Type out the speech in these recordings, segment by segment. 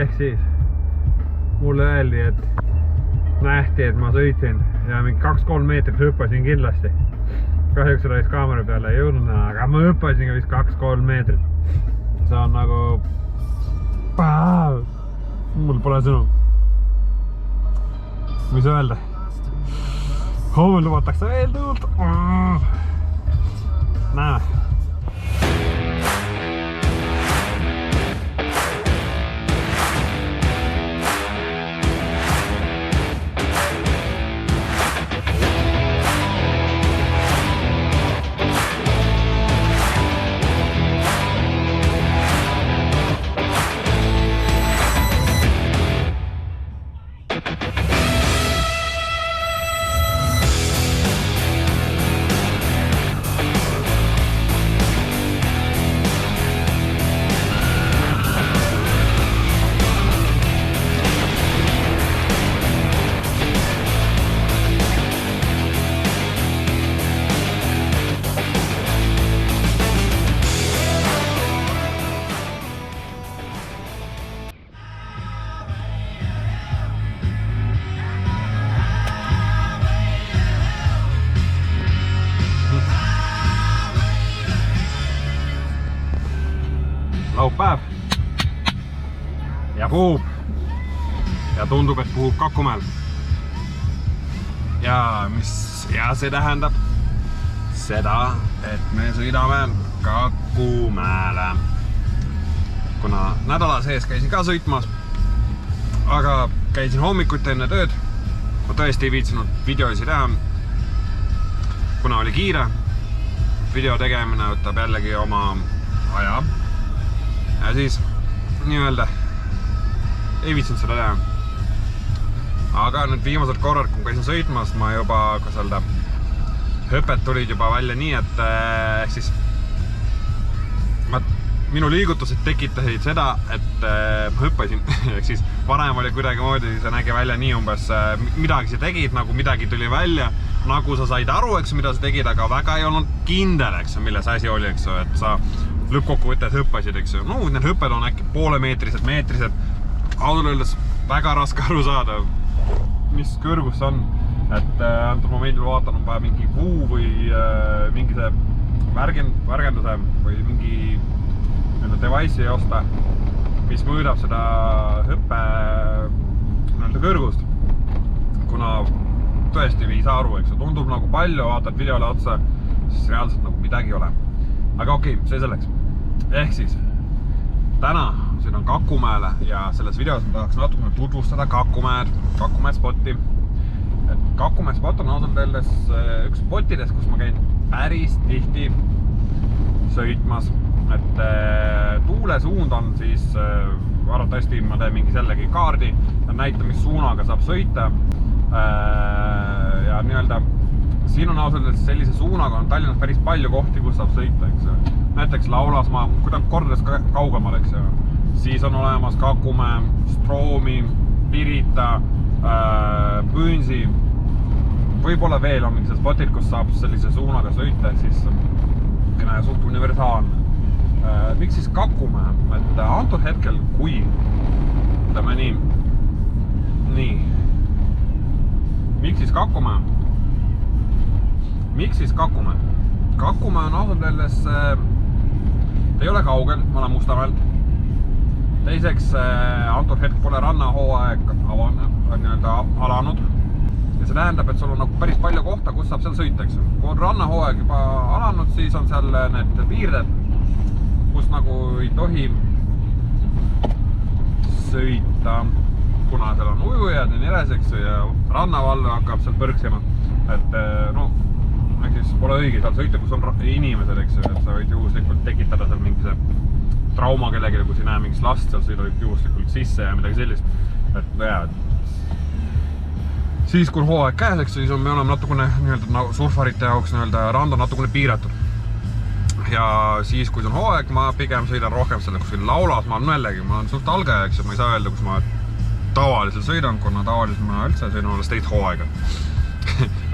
ehk siis mulle öeldi, et nähti, et ma sõitsin ja mingi 2-3 meetrit hüppasin kindlasti. Kahjuks seda vist kaamera peale ei jõudnud, aga ma hüppasin ka vist 2-3 meetrit. See on nagu... Mul pole sõnu. Mis öelda? Homme lubatakse veel tuult. Näeme. Laupäev ja puhub ja tundub, et puhub Kakumäel ja see tähendab seda, et me sõidame Kakumäele, kuna nädala sees käisin ka sõitmas, aga käisin hommikuti enne tööd. Ma tõesti ei viitsinud videoisi teha, kuna oli kiire. Video tegemine võtab jällegi oma aja ja siis nii-öelda ei viitsinud seda teha. Aga nüüd viimased korrad, kui käisin sõitmas, ma juba ka hüpet tulid juba välja nii, et siis minu liigutused tekitasid seda, et ma hüppasin. Siis varem oli kuidagi moodi, see nägi välja nii umbes, midagi sa tegid, nagu midagi tuli välja, nagu sa said aru, eks, mida sa tegid, aga väga ei olnud kindel, eks, milles asi oli, eks, et sa lõppkokkuvõttes hüppasid, eks. No, need hüpped on äkki poolemeetrised, meetrised. Ausalt öeldes väga raske aru saada, mis kõrgus on. Et antud momendil vaatan, on vaja mingi kuu või mingi see värgenduse või mingi device'i osta, mis mõõdab seda hüppe kõrgust. Kuna tõesti ei saa aru, eks. Tundub nagu palju, vaatad videole otsa, siis reaalselt nagu midagi ei ole. Aga okei, see selleks. Ehk siis, täna sõidan Kakumäele ja selles videos ma tahaks natukene tutvustada Kakumäed spotti. Kakumäe spot on ausalt öeldes üks spottidest, kus ma käin päris tihti sõitmas. Et tuule suund on siis, arvatavasti ma teen mingi sellegi kaardi ja näitan, mis suunaga saab sõita. Ja nii-öelda siin on ausalt öeldes sellise suunaga on Tallinnas päris palju kohti, kus saab sõita, eks. Näiteks Laulasmaa, kuidagi kordades kaugemal, eks. Siis on olemas Kakumäe, Stroomi, Pirita, Püünsi. Võib-olla veel on mingi spotid, kus saab sellise suunaga sõita, siis suht universaalne. Miks siis Kakumäe? Et antud hetkel, kui ütleme nii. Miks siis Kakumäe? Miks siis Kakumäe? Kakumäe on ausalt öeldes, ta ei ole kaugel, ma olen Mustamäelt. Teiseks, antud hetk pole rannahooaeg alanud. Ja see tähendab, et sul on nagu päris palju kohta, kus saab seal sõita, eks. Kui on rannahooaeg juba alanud, siis on seal need piirded, kus nagu ei tohi sõita, kuna seal on ujujad ja nii edasi, eks, ja rannavalve hakkab seal põrksima. Et no, siis pole õige seal sõita, kus on inimesed, eks, et sa võid juhuslikult tekitada seal mingi see trauma kellegile, kui sa ei näe mingis last, seal sõidavad juhuslikult sisse ja midagi sellist. Et jah, siis kui hooaeg käes, eks, siis me oleme natukene surfarite jaoks rand on natukene piiratud. Ja siis, kui on hooaeg, ma pigem sõidan rohkem selle kuskil Laulasmaal nõllegi. Ma olen suht algaja, eks, ma ei saa öelda, kus ma tavaliselt sõidan, kuna tavaliselt ma üldse sõidan alles teist hooaega.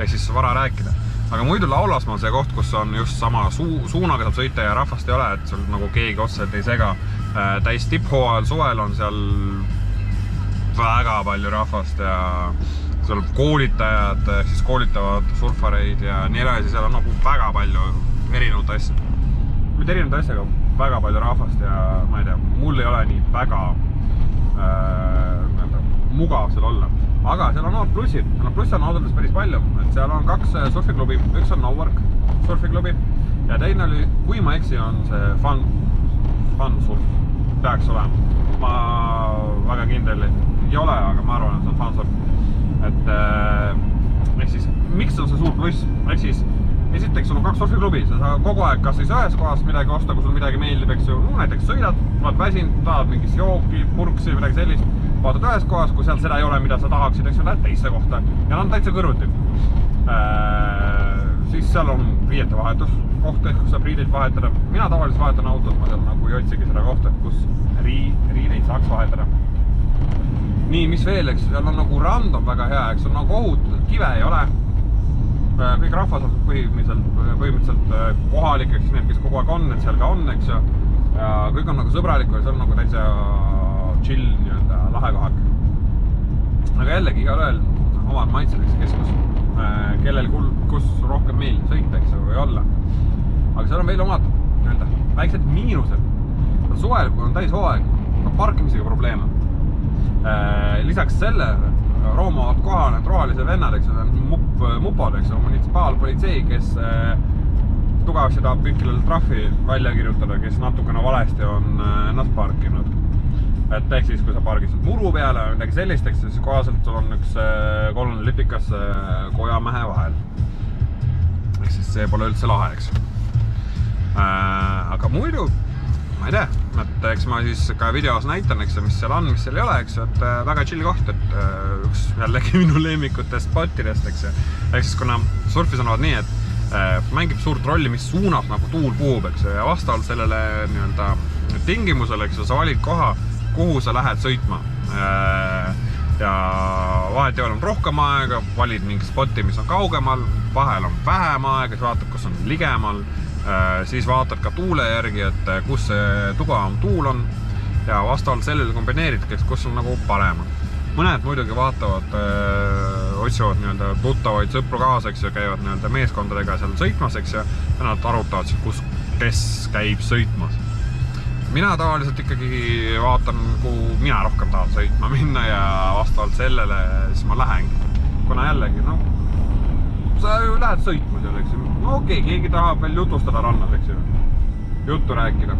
Ehk siis vara rääkida. Aga muidu Laulasmaa on see koht, kus on just sama suunaga saab sõita ja rahvast ei ole, et sul nagu keegi otseselt ei sega. täis tipphooajal suvel on seal väga palju rahvast ja seal koolitajad siis koolitavad surfareid ja nii edasi, seal on nagu väga palju erinevat asja. Mitte erinevat asja, aga väga palju rahvast ja ma ei tea, mul ei ole nii väga mugav seal olla. Aga seal on omad plussid, plusse on autodes päris palju, et seal on 2 surfiklubi, üks on Nowork surfiklubi ja teine oli, kui ma eksi, on see Fun Surf, peaks olema. Ma väga kindel ei ole, aga ma arvan, et see on Fun Surf. Et ehk siis, miks on see suur pluss? Ehk siis, esiteks sul on 2 surfiklubi, sa saad kogu aeg kas siis ühes kohas midagi osta, kui sul midagi meeldib, eks ju, näiteks sõidad, oled väsinud, tahad mingis jooki, purksi, midagi sellist, vaatad ühes kohas, kui seal seda ei ole, mida sa tahaksid, eks ju, lähed teisse kohta ja on täitsa kõrvuti. Siis seal on riiete vahetus koht, kus saab riideid vahetada. Mina tavaliselt vahetan autot, ma seal nagu ei otsigi seda kohta, kus riideid saaks vahetada. Nii, mis veel, eks, seal on nagu rand on väga hea, eks, on nagu ohutult, kive ei ole. Kõik rahvas on põhimõtteliselt kohalik, eks need, kes kogu aeg on, et seal ka on, eks ju. Ja kõik on nagu sõbralik, seal on nagu täitsa chill, nii-öelda lahe kohak. Aga jällegi, igal ühel omad maitseleks keskus, kellel kus rohkem meil sõita, eks ju, või olla. Aga seal on veel omad nii-öelda väiksed miinused. Suvel, kui on täis hooaeg, on parkimisega probleeme. Lisaks selle roomavad kohal need rohelise vennad, eks ju, mupod, eks ju, munitsipaalpolitsei, kes tugevasti tahab kõikidele trahvi välja kirjutada, kes natukene valesti on ennast parkinud. Et ehk siis, kui sa pargistad muru peale või midagi sellist, siis kohaselt sul on üks kolmne lipikas kojamehe vahel. Ehk siis see pole üldse lahe, eks. Aga muidu, ma ei tea, et eks ma siis ka videos näitan, eks, mis seal on, mis seal ei ole, eks, et väga chill koht, et üks jällegi minu lemmikutest spotidest, eks. Ehk siis, kuna surfis on nii, et mängib suurt rolli, mis suunas nagu tuul puhub, eks, ja vastavalt sellele nii-öelda tingimusele, eks, sa valid koha, kuhu sa lähed sõitma. Ja vahet ei ole rohkem aega, valid mingi spoti, mis on kaugemal, vahel on vähem aega, siis vaatad, kus on ligemal, siis vaatad ka tuule järgi, et kus see tugevam tuul on ja vastavalt sellele kombineerid, kus on nagu parem. Mõned muidugi vaatavad, otsivad nii-öelda tuttavaid sõpru kaasa, eks, ja käivad nii-öelda meeskondadega seal sõitmas, eks, ja nad arutavad, kes käib sõitmas. Mina tavaliselt ikkagi vaatan, kuhu mina rohkem tahan sõitma minna ja vastavalt sellele siis ma lähengi. Kuna jällegi, no, sa ju lähed sõitma seal, eks ju. No okei, keegi tahab veel jutustada rannas, eks ju. Juttu rääkida.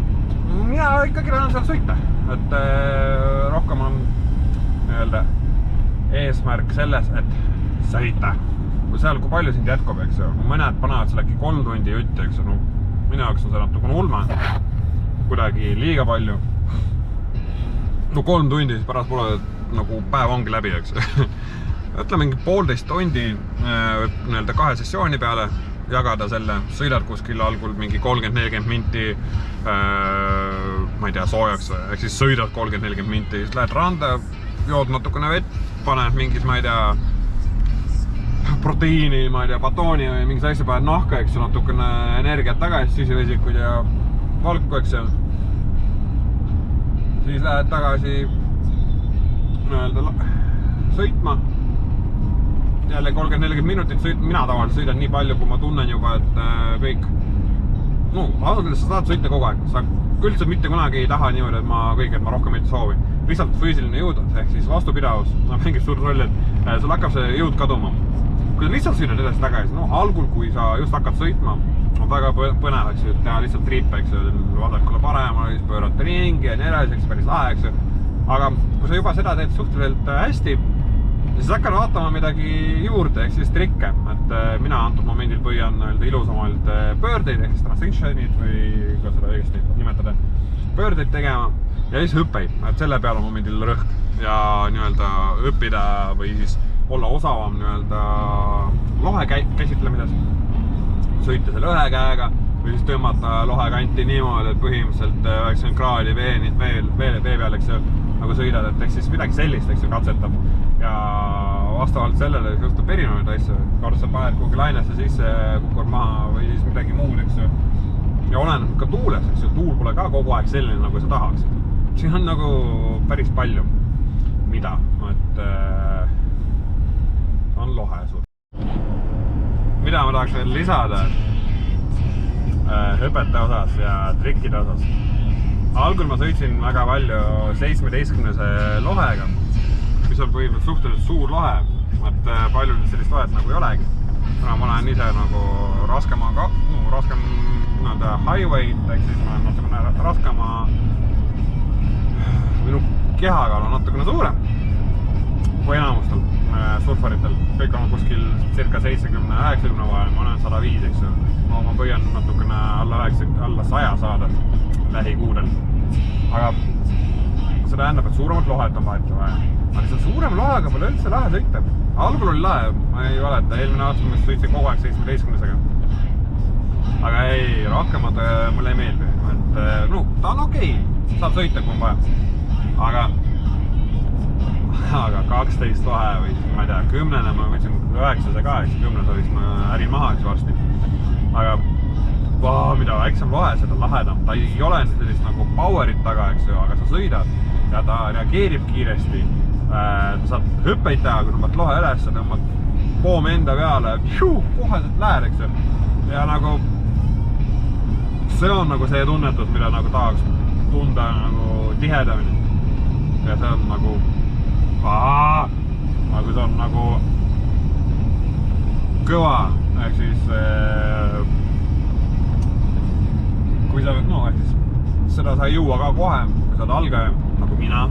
Mina ikkagi lähen seal sõita. Et rohkem on nii-öelda eesmärk selles, et sõita. Seal, kui palju sind jätkub, eks ju. Mõned panevad seal äkki 3 tundi jutti, eks ju. No, minu jaoks on see natukene ulme. Kuidagi liiga palju. No 3 tundi, siis pärast pole nagu päev ongi läbi, eks. Ütleme mingi 1,5 tundi nii-öelda 2 sessiooni peale jagada selle. Sõidad kuskil algul mingi 30-40 minti, ma ei tea, soojaks. Ehk siis sõidad 30-40 minti, siis lähed randa, jood natukene vett, paned mingis, ma ei tea, proteiini, ma ei tea, batooni või mingis asja paned nahka, eks, natukene energiat tagasi, süsivesikud ja valku, eks ju. Siis lähed tagasi sõitma. Jälle 30-40 minutit sõitma. Mina tavaliselt sõidan nii palju, kui ma tunnen juba, et kõik. No, ausalt, sa saad sõita kogu aeg. Sa üldse mitte kunagi ei taha niimoodi, et ma rohkem mitte soovi. Lihtsalt füüsiline jõud, ehk siis vastupidavus. Mängib suur roll, et sul hakkab see jõud kaduma. Kui sa lihtsalt sõidad edasi tagasi, no algul, kui sa just hakkad sõitma, on väga põnev, eks ju, teha lihtsalt triipe, eks ju, vasakule paremale, siis pöörata ringi ja nii edasi, eks päris lahe, eks ju. Aga kui sa juba seda teed suhteliselt hästi, siis hakkad vaatama midagi juurde, ehk siis trikke. Et mina antud momendil püüan ilusamalt pöördeid, ehk siis transitionid või ka seda õigesti nimetada, pöördeid tegema ja siis hüppeid, et selle peale momendil rõhk ja nii-öelda õppida või siis olla osavam nii-öelda lohe käsitlemises. Sõita selle ühe käega või siis tõmmata lohekanti niimoodi, et põhimõtteliselt 90 kraadi vee peal, eks ju, nagu sõidad, et eks siis midagi sellist, eks ju, katsetab. Ja vastavalt sellele juhtub erinevaid asju. Kord sa paned kuhugi lainesse sisse, kukud maha või siis midagi muud, eks ju. ja olen ka tuules, eks ju, tuul pole ka kogu aeg selline, nagu sa tahaksid. Siin on nagu päris palju, mida, et on lohe suur. Mida ma tahaks veel lisada hõpete osas ja trikkide osas. Algul ma sõitsin väga palju 17-se lohega, mis on põhimõtteliselt suhteliselt suur lohe, et palju sellist lohet nagu ei olegi. Kuna ma olen ise nagu raskem highway, ehk siis ma olen natukene raskema, minu kehakaal on natukene suurem kui enamustel surfaritel. Kõik on kuskil circa 70-90 vahel, ma olen 105, eks ju. Ma püüan natukene alla 100 saada lähikuudel. Aga see tähendab, et suuremat lohet on vahet vaja. Aga see suurem lohega pole üldse lahe sõita. Algul oli lahe, ma ei valeta, eelmine aasta ma sõitsin kogu aeg 17-sega. Aga ei, rohkemad mulle ei meeldi. Et, no, ta on okei, saab sõita, kui on vaja. Aga 12 lohe või ma ei tea, 10-ne ma võtsin 9-se ka, 10-se võiks ma äri maha üks varsti. Aga mida väiksem lohe, seda lahedam. Ta ei ole sellist nagu powerit taga, eks ju, aga sa sõidad ja ta reageerib kiiresti. Ta saab hüppeid teha, kui tõmbad lohe üles, sa tõmbad poom enda peale, koheselt lähed, eks ju. Ja nagu see on nagu see tunnetus, mida nagu tahaks tunda nagu tihedamini. Ja see on nagu aga see on nagu kõva, ehk siis kui sa, no ehk siis seda sa ei jõua ka kohe, kui sa oled algaja, nagu mina,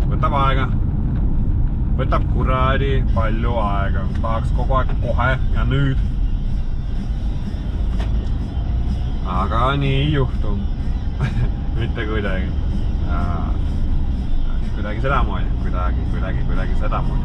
võtab aega, võtab kuradi palju aega, tahaks kogu aeg kohe ja nüüd. Aga nii ei juhtu, mitte kuidagi. Kuidagi sedamoodi, kuidagi sedamoodi.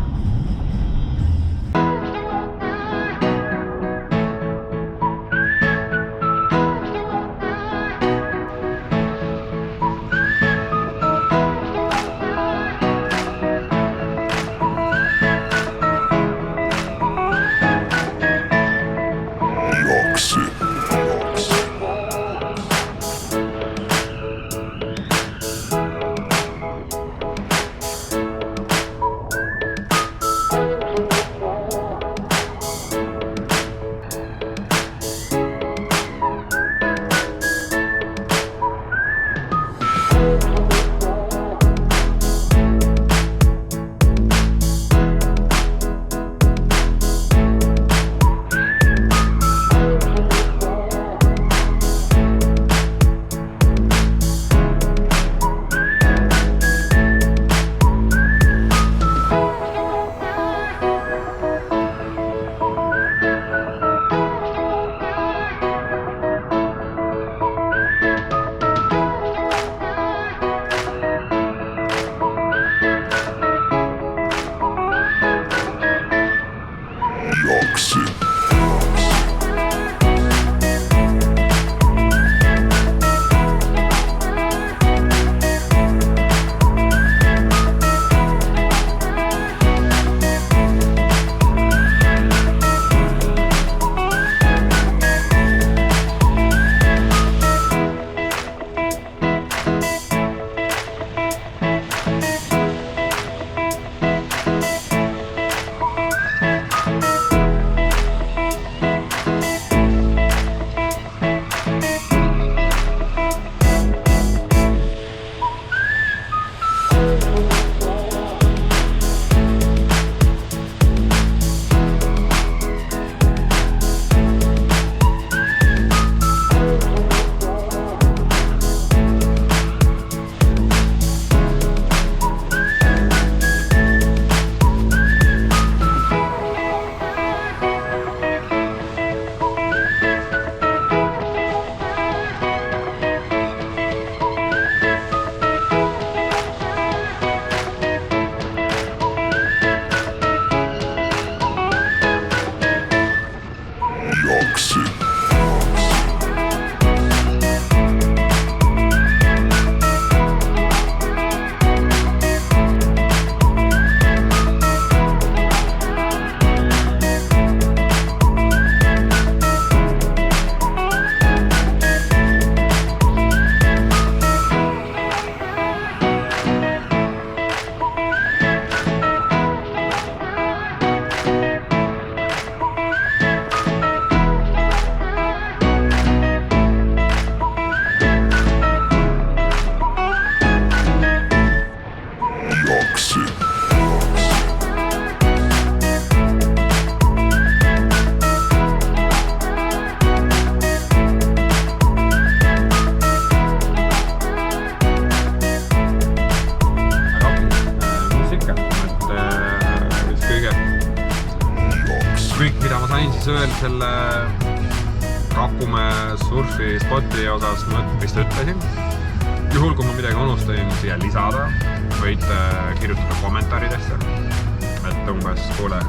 siis veel selle Kakumäe surfi spoti osas ma vist ütlesin. Juhul, kui ma midagi unustasin siia lisada, võite kirjutada kommentaaridesse. Et umbes, kuule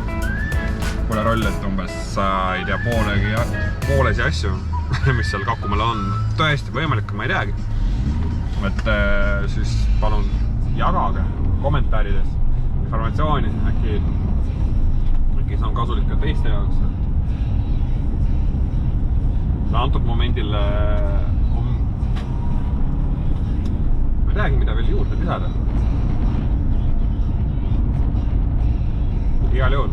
roll, et umbes sa ei tea poolesi asju, mis seal Kakumäel on. Tõesti võimalik, ma ei teagi. Et siis palun jagage kommentaarides informatsiooni, äkki see on kasulik ka teiste jaoks. Antud momendil ma ei teagi, mida veel juurde lisada. Igal juhul.